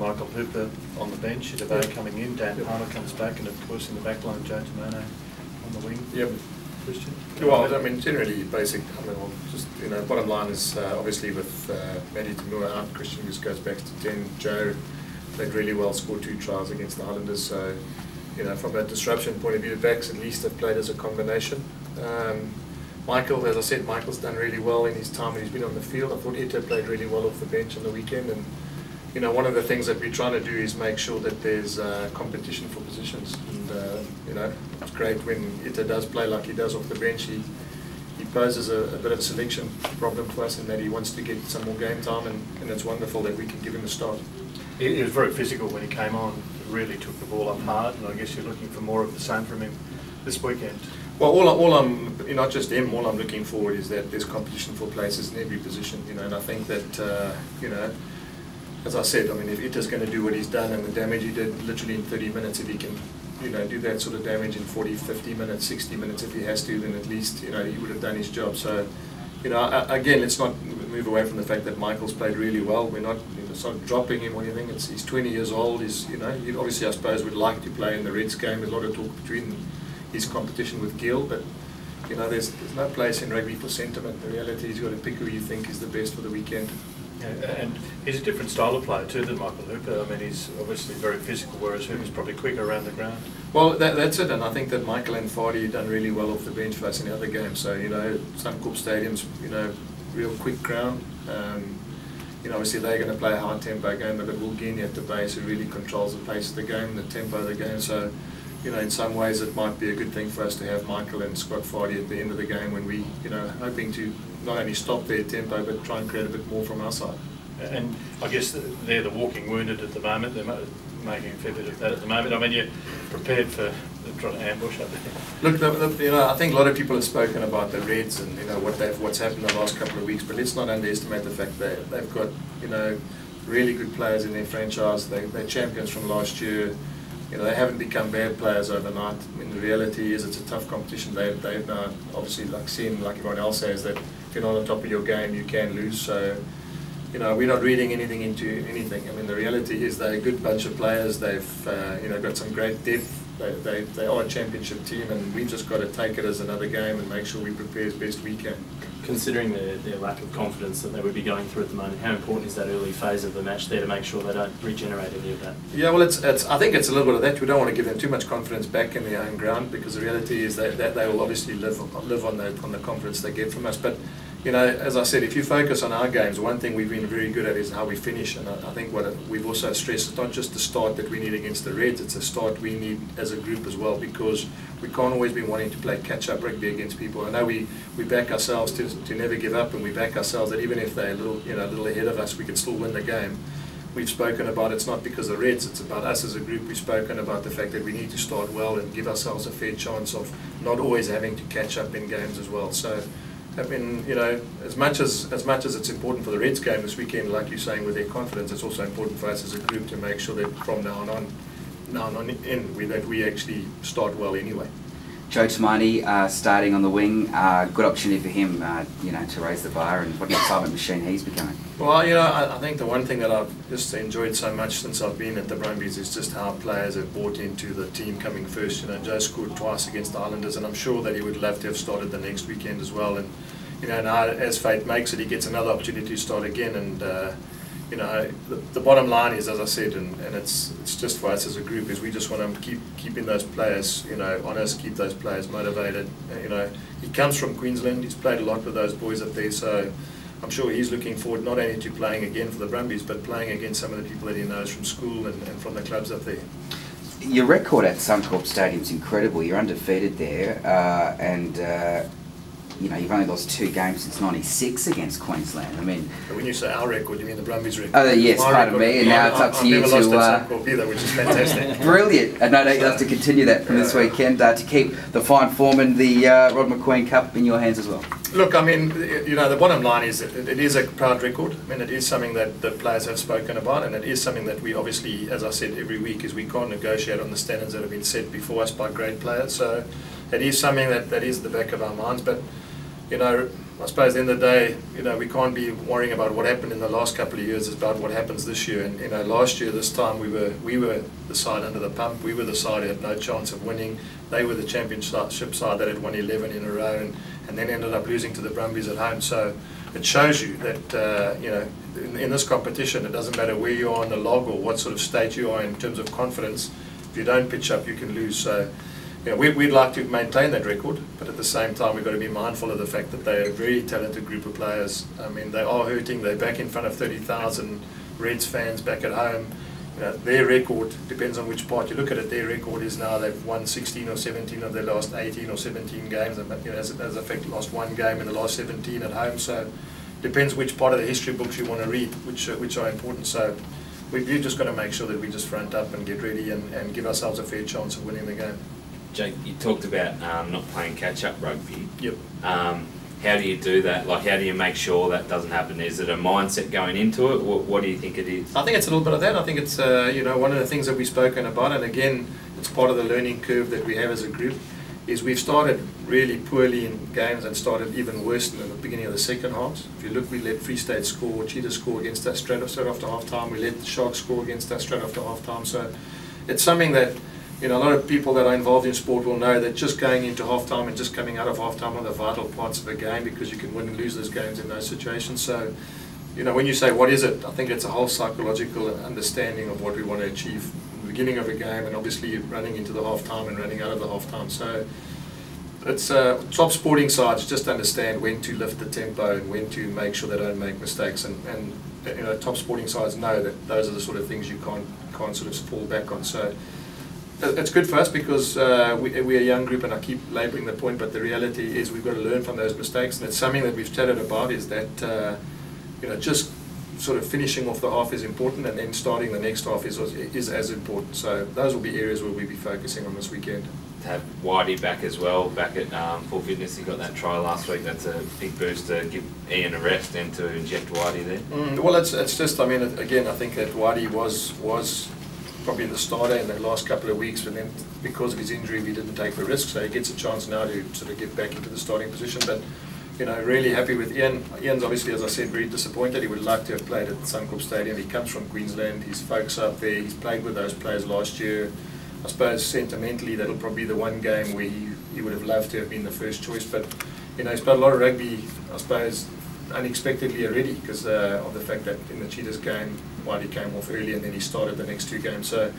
Michael Hooper on the bench, Itabe coming in, Dan Palmer comes back, and of course in the back line, Joe Tomono on the wing. Yep. Christian? Well, I mean, generally basic. I mean, just bottom line is obviously with Matty Tamua out, Christian just goes back to 10. Joe played really well, scored 2 tries against the Highlanders. So, from a disruption point of view, the backs at least have played as a combination. Michael, as I said, Michael's done really well in his time when he's been on the field. I thought Ito played really well off the bench on the weekend, and one of the things that we're trying to do is make sure that there's competition for positions. And it's great when Ito does play like he does off the bench. He poses a bit of a selection problem for us in that he wants to get some more game time, and it's wonderful that we can give him a start. He was very physical when he came on. Really took the ball up hard, and I guess you're looking for more of the same from him this weekend. Well, all I'm not just him. All I'm looking for is that there's competition for places in every position. And I think that as I said, I mean, if Ita's going to do what he's done and the damage he did literally in 30 minutes, if he can, do that sort of damage in 40, 50 minutes, 60 minutes, if he has to, then at least he would have done his job. So, again, let's not move away from the fact that Michael's played really well. We're not dropping him or anything. He's 20 years old. He obviously, I suppose, would like to play in the Reds game. There's a lot of talk between his competition with Gill, but there's no place in rugby for sentiment. The reality is you've got to pick who you think is the best for the weekend. Yeah, and he's a different style of player too than Michael Hooper. I mean, he's obviously very physical, whereas Hooper's probably quicker around the ground. Well, that's it, and I think that Michael and Fadi have done really well off the bench for us in the other games. So, Suncorp Stadium's, real quick ground. Obviously they're going to play a high tempo game, but Will Gini at the base who really controls the pace of the game, the tempo of the game. So, in some ways it might be a good thing for us to have Michael and Scott Fadi at the end of the game when we, hoping to not only stop their tempo but try and create a bit more from our side. And I guess they're the walking wounded at the moment. They're making a fair bit of that at the moment. I mean, you're prepared for trying to ambush up there. Look, I think a lot of people have spoken about the Reds and what's happened in the last couple of weeks, but let's not underestimate the fact that they've got really good players in their franchise. They're champions from last year. They haven't become bad players overnight. I mean, the reality is it's a tough competition. They've now obviously seen, like everyone else says, that if you're not on top of your game, you can lose. So, we're not reading anything into anything. I mean, the reality is they're a good bunch of players. They've, got some great depth. They are a championship team, and we've just got to take it as another game and make sure we prepare as best we can. Considering their lack of confidence that they would be going through at the moment, how important is that early phase of the match there to make sure they don't regenerate any of that? Yeah, well, I think it's a little bit of that. We don't want to give them too much confidence back in their own ground, because the reality is that they will obviously live on the confidence they get from us. But as I said, if you focus on our games, one thing we've been very good at is how we finish. And I think what we've also stressed is not just the start that we need against the Reds, it's a start we need as a group as well, because we can't always be wanting to play catch-up rugby against people. I know we back ourselves to never give up, and we back ourselves that even if they're a little ahead of us, we can still win the game. We've spoken about it's not because of the Reds, it's about us as a group. We've spoken about the fact that we need to start well and give ourselves a fair chance of not always having to catch up in games as well. So, I mean, as much as it's important for the Reds game this weekend, like you're saying, with their confidence, it's also important for us as a group to make sure that from now on that we actually start well anyway. Joe Tomono starting on the wing, good opportunity for him, to raise the bar, and what an excitement machine he's becoming. Well, I think the one thing that I've just enjoyed so much since I've been at the Brumbies is just how players have bought into the team coming first. Joe scored twice against the Islanders, and I'm sure that he would love to have started the next weekend as well. And now as fate makes it, he gets another opportunity to start again. And the bottom line is, as I said, and it's just for us as a group, is we just want to keep keeping those players, honest, keep those players motivated. He comes from Queensland. He's played a lot with those boys up there, so I'm sure he's looking forward not only to playing again for the Brumbies, but playing against some of the people that he knows from school and from the clubs up there. Your record at Suncorp Stadium is incredible. You're undefeated there, and you've only lost 2 games since '96 against Queensland. I mean, when you say our record, you mean the Brumbies record? Oh yes, pardon me. And now it's up to you to. I've never lost at Suncorp either, which is fantastic. Brilliant. And no doubt you'll have to continue that from this weekend to keep the fine form and the Rod McQueen Cup in your hands as well. Look, I mean, the bottom line is it is a proud record. I mean, it is something that the players have spoken about, and it is something that we obviously, as I said every week, is we can't negotiate on the standards that have been set before us by great players. So it is something that is at the back of our minds. But you know, I suppose at the end of the day, you know, we can't be worrying about what happened in the last couple of years. It's about what happens this year. And you know, last year this time we were the side under the pump. We were the side who had no chance of winning. They were the championship side that had won 11 in a row, and then ended up losing to the Brumbies at home. So it shows you that you know, in this competition, it doesn't matter where you are on the log or what sort of state you are in terms of confidence. If you don't pitch up, you can lose. So you know, we'd like to maintain that record, but at the same time, we've got to be mindful of the fact that they're a very talented group of players. I mean, they are hurting. They're back in front of 30,000 Reds fans back at home. You know, their record, depends on which part you look at it, their record is now they've won 16 or 17 of their last 18 or 17 games. And, you know, as a fact, lost one game in the last 17 at home. So depends which part of the history books you want to read, which are important. So we've just got to make sure that we just front up and get ready and give ourselves a fair chance of winning the game. Jake, you talked about not playing catch-up rugby. Yep. How do you do that? Like, how do you make sure that doesn't happen? Is it a mindset going into it? What do you think it is? I think it's a little bit of that. I think it's you know, one of the things that we've spoken about, and again, it's part of the learning curve that we have as a group, is we've started really poorly in games and started even worse in the beginning of the second halves. If you look, we let Free State score, Cheetahs score against us straight after half-time. We let the Sharks score against us straight after half-time. So it's something that, you know, a lot of people that are involved in sport will know that just going into half-time and just coming out of half-time are the vital parts of a game, because you can win and lose those games in those situations. So, you know, when you say what is it, I think it's a whole psychological understanding of what we want to achieve in the beginning of a game, and obviously running into the half-time and running out of the half-time. So it's top sporting sides just understand when to lift the tempo and when to make sure they don't make mistakes, and you know, top sporting sides know that those are the sort of things you can't sort of fall back on. So it's good for us, because we're a young group, and I keep labouring the point, but the reality is we've got to learn from those mistakes, and it's something that we've chatted about, is that you know, just sort of finishing off the half is important, and then starting the next half is as important. So those will be areas where we'll be focusing on this weekend. To have Whitey back as well, back at full fitness, he got that try last week. That's a big boost to give Ian a rest and to inject Whitey there. Well, it's just, I mean, again, I think that Whitey was probably the starter in the last couple of weeks, and then because of his injury we didn't take the risk, so he gets a chance now to sort of get back into the starting position. But you know, really happy with Ian. Ian's obviously, as I said, very disappointed. He would like to have played at Suncorp Stadium. He comes from Queensland, his folks up there, he's played with those players last year. I suppose sentimentally that'll probably be the one game where he would have loved to have been the first choice, but you know, he's played a lot of rugby, I suppose, unexpectedly already, because of the fact that in the Cheetahs game, Whitey came off early and then he started the next two games. So,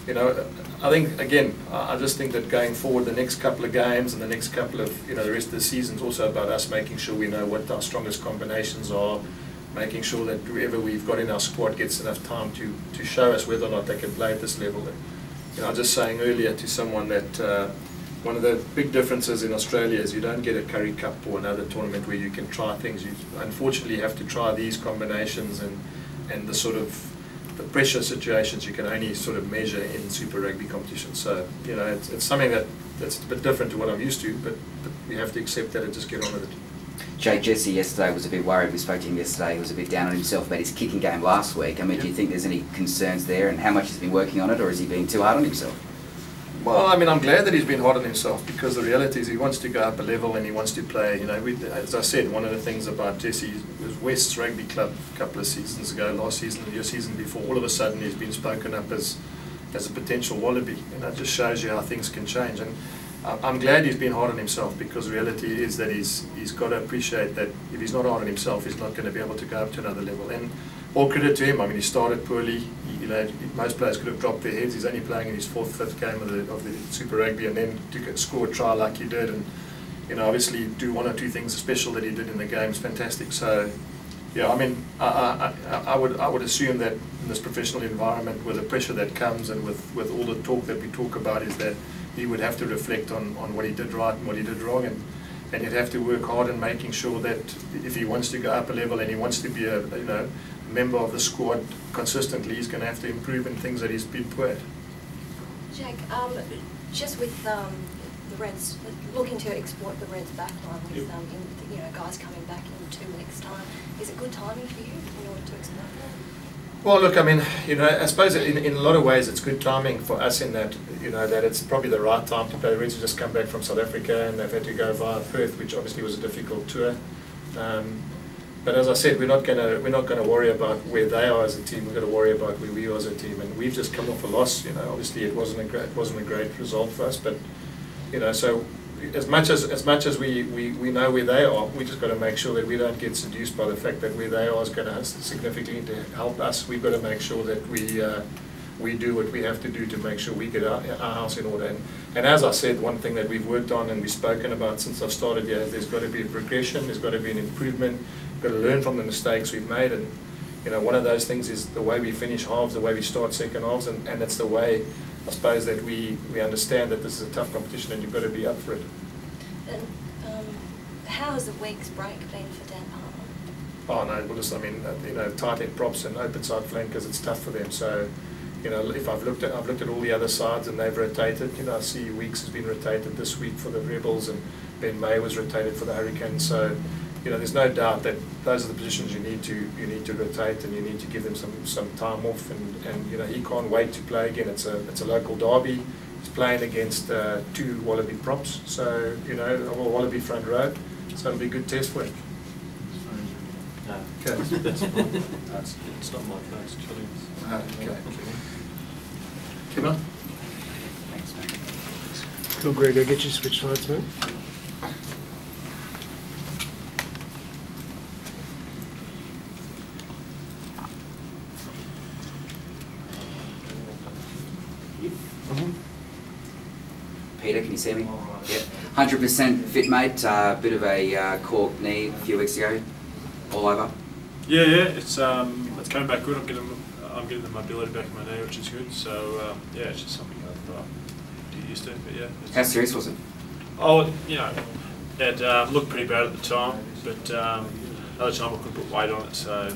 you know, I think, again, I just think that going forward, the next couple of games and the next couple of, you know, the rest of the season is also about us making sure we know what our strongest combinations are, making sure that whoever we've got in our squad gets enough time to show us whether or not they can play at this level. You know, I was just saying earlier to someone that one of the big differences in Australia is you don't get a Curry Cup or another tournament where you can try things. You unfortunately have to try these combinations and the sort of the pressure situations you can only sort of measure in Super Rugby competitions. So, you know, it's something that's a bit different to what I'm used to, but we have to accept that and just get on with it. Jake, Jesse yesterday was a bit worried. We spoke to him yesterday. He was a bit down on himself about his kicking game last week. I mean, do you think there's any concerns there, and how much he's been working on it, or is he being too hard on himself? Well, I mean, I'm glad that he's been hard on himself, because the reality is he wants to go up a level and he wants to play. You know, as I said, one of the things about Jesse was West's Rugby Club a couple of seasons ago, last season, the season before. All of a sudden, he's been spoken up as a potential wallaby, and that just shows you how things can change. And I'm glad he's been hard on himself, because the reality is that he's got to appreciate that if he's not hard on himself, he's not going to be able to go up to another level. And all credit to him. I mean, he started poorly. You know, most players could have dropped their heads. He's only playing in his fourth, fifth game of the Super Rugby, and then to score a try like he did, and you know, obviously do one or two things special that he did in the game is fantastic. So, yeah, I mean, I would assume that in this professional environment, with the pressure that comes and with all the talk that we talk about, is that he would have to reflect on what he did right and what he did wrong, and he'd have to work hard in making sure that if he wants to go up a level and he wants to be a member of the squad consistently, he's going to have to improve in things that he's been poor at. Jake, just with the Reds, looking to exploit the Reds backline with guys coming back in 2 weeks' time, is it good timing for you in order to exploit that? Well, look, I mean, I suppose in a lot of ways it's good timing for us in that, that it's probably the right time to play. The Reds have just come back from South Africa and they've had to go via Perth, which obviously was a difficult tour. But as I said, we're not going to worry about where they are as a team. We're going to worry about where we are as a team. And we've just come off a loss. Obviously it wasn't a great result for us. But so as much as we know where they are, we just got to make sure that we don't get seduced by the fact that where they are is going to significantly help us. We've got to make sure that we do what we have to do to make sure we get our house in order. And as I said, one thing that we've worked on and we've spoken about since I've started here, there's got to be a progression, there's got to be an improvement, we've got to learn from the mistakes we've made. And one of those things is the way we finish halves, the way we start second halves, and it's the way, I suppose, that we understand that this is a tough competition and you've got to be up for it. And how has the week's break been for Dan Palmer? Oh no, well just, I mean, tight end props and open side flankers, it's tough for them. So, if I've looked at all the other sides and they've rotated. I see Weeks has been rotated this week for the Rebels and Ben May was rotated for the Hurricanes. So, there's no doubt that those are the positions you need to rotate and you need to give them some time off. And he can't wait to play again. It's a local derby. He's playing against 2 Wallaby props. So a Wallaby front row. So it'll be a good test for him. Okay. It's not my first choice. Okay. Kimlin? Thanks, mate. Cool, Greg, I'll get you switch sides, mate. Peter, can you see me? Yep. 100% fit, mate. Bit of a cork knee a few weeks ago. All over. Yeah, it's coming back good. I'm getting the mobility back in my knee, which is good. So yeah, it's just something I've get used to. But yeah. How serious was it? Oh, it looked pretty bad at the time, but at the time I couldn't put weight on it, so